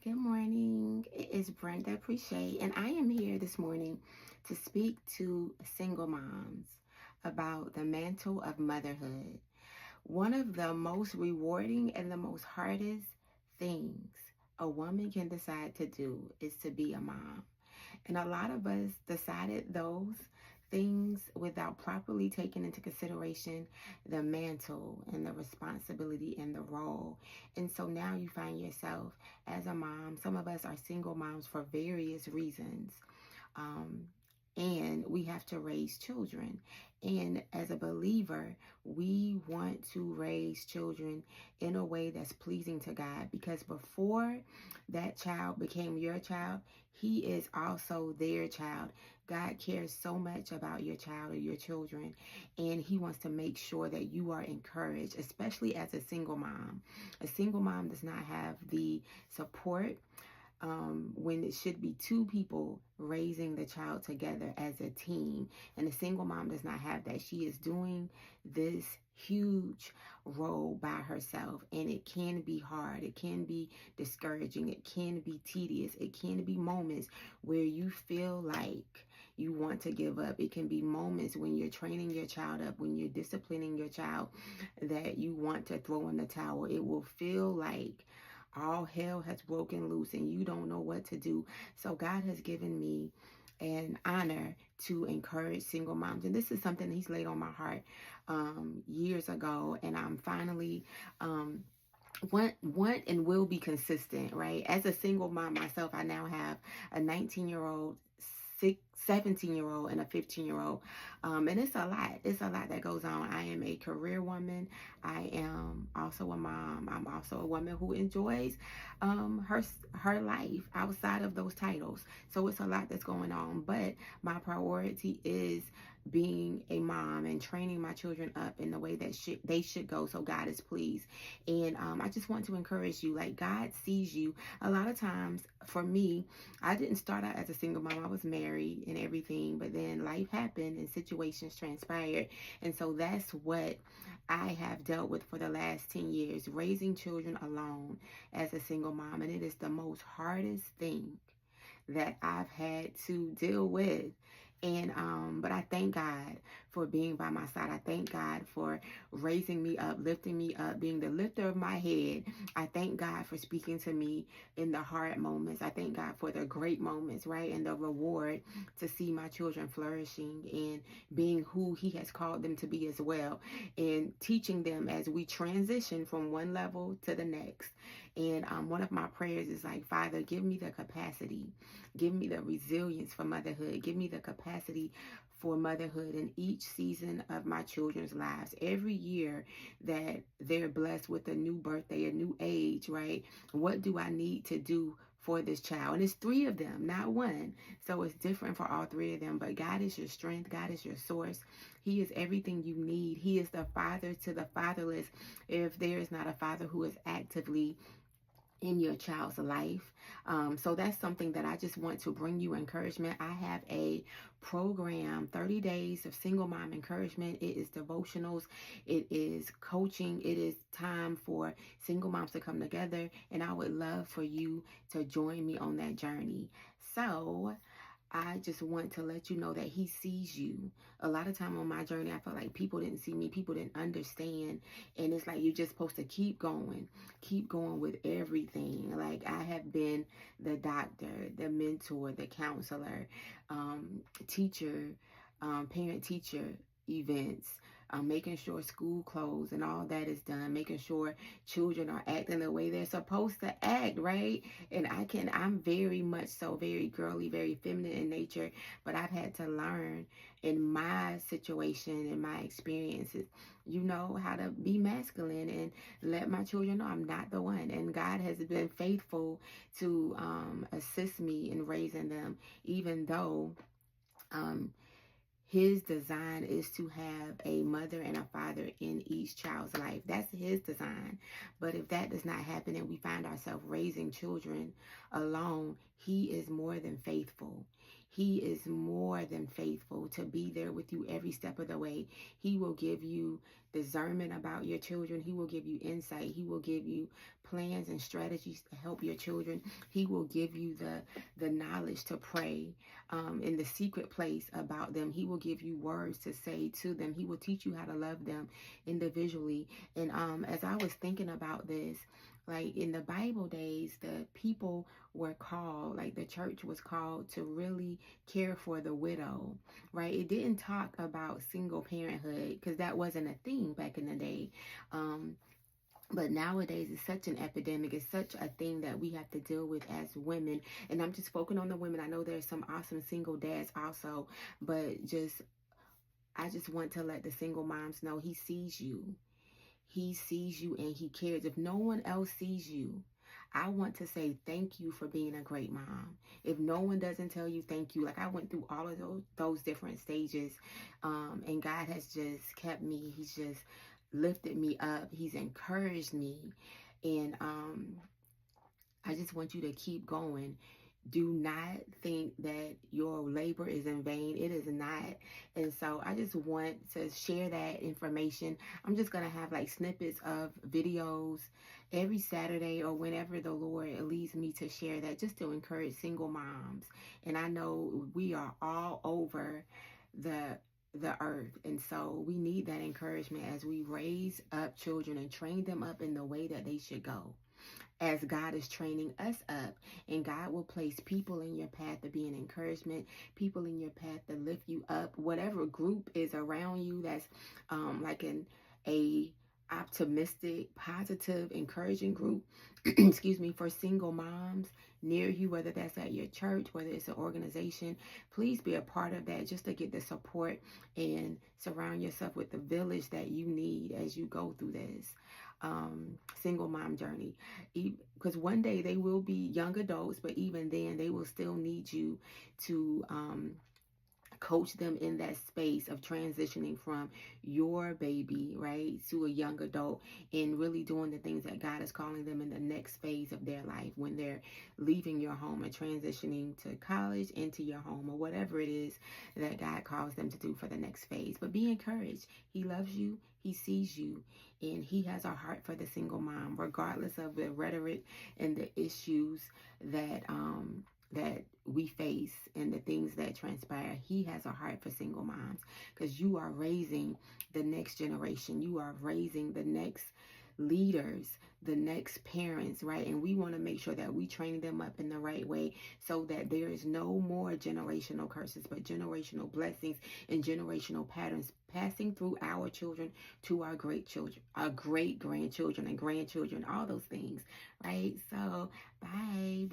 Good morning. It is Brenda Appreciate, and I am here this morning to speak to single moms about the mantle of motherhood. One of the most rewarding and the most hardest things a woman can decide to do is to be a mom. And a lot of us decided those things without properly taking into consideration the mantle and the responsibility and the role. And so now you find yourself as a mom. Some of us are single moms for various reasons. Um, and we have to raise children. And as a believer, we want to raise children in a way that's pleasing to God, because before that child became your child, he is also their child. God cares so much about your child or your children, and he wants to make sure that you are encouraged, especially as a single mom. A single mom does not have the support when it should be two people raising the child together as a team. And a single mom does not have that. She is doing this huge role by herself, and it can be hard, it can be discouraging, it can be tedious, it can be moments where you feel like you want to give up. It can be moments when you're training your child up, when you're disciplining your child, that you want to throw in the towel. It will feel like all hell has broken loose and you don't know what to do. So God has given me an honor to encourage single moms, and this is something he's laid on my heart years ago, and I'm finally want and will be consistent, right? As a single mom myself, I now have a 19-year-old, 17-year-old, and a 15-year-old. And it's a lot. It's a lot that goes on. I am a career woman. I am also a mom. I'm also a woman who enjoys her life outside of those titles. So it's a lot that's going on. But my priority is being a mom and training my children up in the way that they should go, so God is pleased. And I just want to encourage you, like, God sees you. A lot of times for me, I didn't start out as a single mom. I was married and everything, but then life happened and situations transpired. And so that's what I have dealt with for the last 10 years, raising children alone as a single mom. And it is the most hardest thing that I've had to deal with. And but I thank God for being by my side. I thank God for raising me up, lifting me up, being the lifter of my head. I thank God for speaking to me in the hard moments. I thank God for the great moments, right? And the reward to see my children flourishing and being who he has called them to be as well, and teaching them as we transition from one level to the next. And one of my prayers is like, Father, give me the capacity, give me the resilience for motherhood, give me the capacity for motherhood in each season of my children's lives. Every year that they're blessed with a new birthday, a new age, right? What do I need to do for this child? And it's three of them, not one. So it's different for all three of them. But God is your strength. God is your source. He is everything you need. He is the father to the fatherless. If there is not a father who is actively in your child's life. So that's something that I just want to bring you encouragement. I have a program, 30 days of single mom encouragement. It is devotionals, it is coaching, it is time for single moms to come together, and I would love for you to join me on that journey. So I just want to let you know that he sees you. A lot of time on my journey, I felt like people didn't see me, people didn't understand. And it's like you're just supposed to keep going with everything. Like, I have been the doctor, the mentor, the counselor, teacher, parent teacher events, making sure school closed and all that is done, making sure children are acting the way they're supposed to act, right? And I'm very much so very girly, very feminine in nature, but I've had to learn in my situation and my experiences, how to be masculine and let my children know I'm not the one. And God has been faithful to assist me in raising them, even though um, his design is to have a mother and a father in each child's life. That's his design. But if that does not happen and we find ourselves raising children alone, he is more than faithful. He is more than faithful to be there with you every step of the way. He will give you discernment about your children. He will give you insight. He will give you plans and strategies to help your children. He will give you the knowledge to pray in the secret place about them. He will give you words to say to them. He will teach you how to love them individually. And as I was thinking about this, like in the Bible days, the people were called, like the church was called to really care for the widow, right? It didn't talk about single parenthood because that wasn't a thing back in the day. But nowadays, it's such an epidemic. It's such a thing that we have to deal with as women. And I'm just focusing on the women. I know there's some awesome single dads also, but I just want to let the single moms know he sees you. He sees you and he cares. If no one else sees you, I want to say thank you for being a great mom. If no one doesn't tell you thank you, like I went through all of those different stages, and God has just kept me. He's just lifted me up. He's encouraged me, and I just want you to keep going. Do not think that your labor is in vain. It is not. And so I just want to share that information. I'm just going to have like snippets of videos every Saturday or whenever the Lord leads me to share that, just to encourage single moms. And I know we are all over the earth, and so we need that encouragement as we raise up children and train them up in the way that they should go, as God is training us up. And God will place people in your path to be an encouragement, people in your path to lift you up. Whatever group is around you that's like a optimistic, positive, encouraging group, excuse me, for single moms near you, whether that's at your church, whether it's an organization, please be a part of that, just to get the support and surround yourself with the village that you need as you go through this single mom journey. Because one day they will be young adults, but even then they will still need you to coach them in that space of transitioning from your baby, right, to a young adult, and really doing the things that God is calling them in the next phase of their life, when they're leaving your home and transitioning to college, into your home, or whatever it is that God calls them to do for the next phase. But be encouraged. He loves you. He sees you, and he has a heart for the single mom, regardless of the rhetoric and the issues that we face and the things that transpire. He has a heart for single moms, because you are raising the next generation. You are raising the next leaders, the next parents, right? And we want to make sure that we train them up in the right way, so that there is no more generational curses, but generational blessings and generational patterns passing through our children to our great children, our great grandchildren and grandchildren, all those things, right? So bye.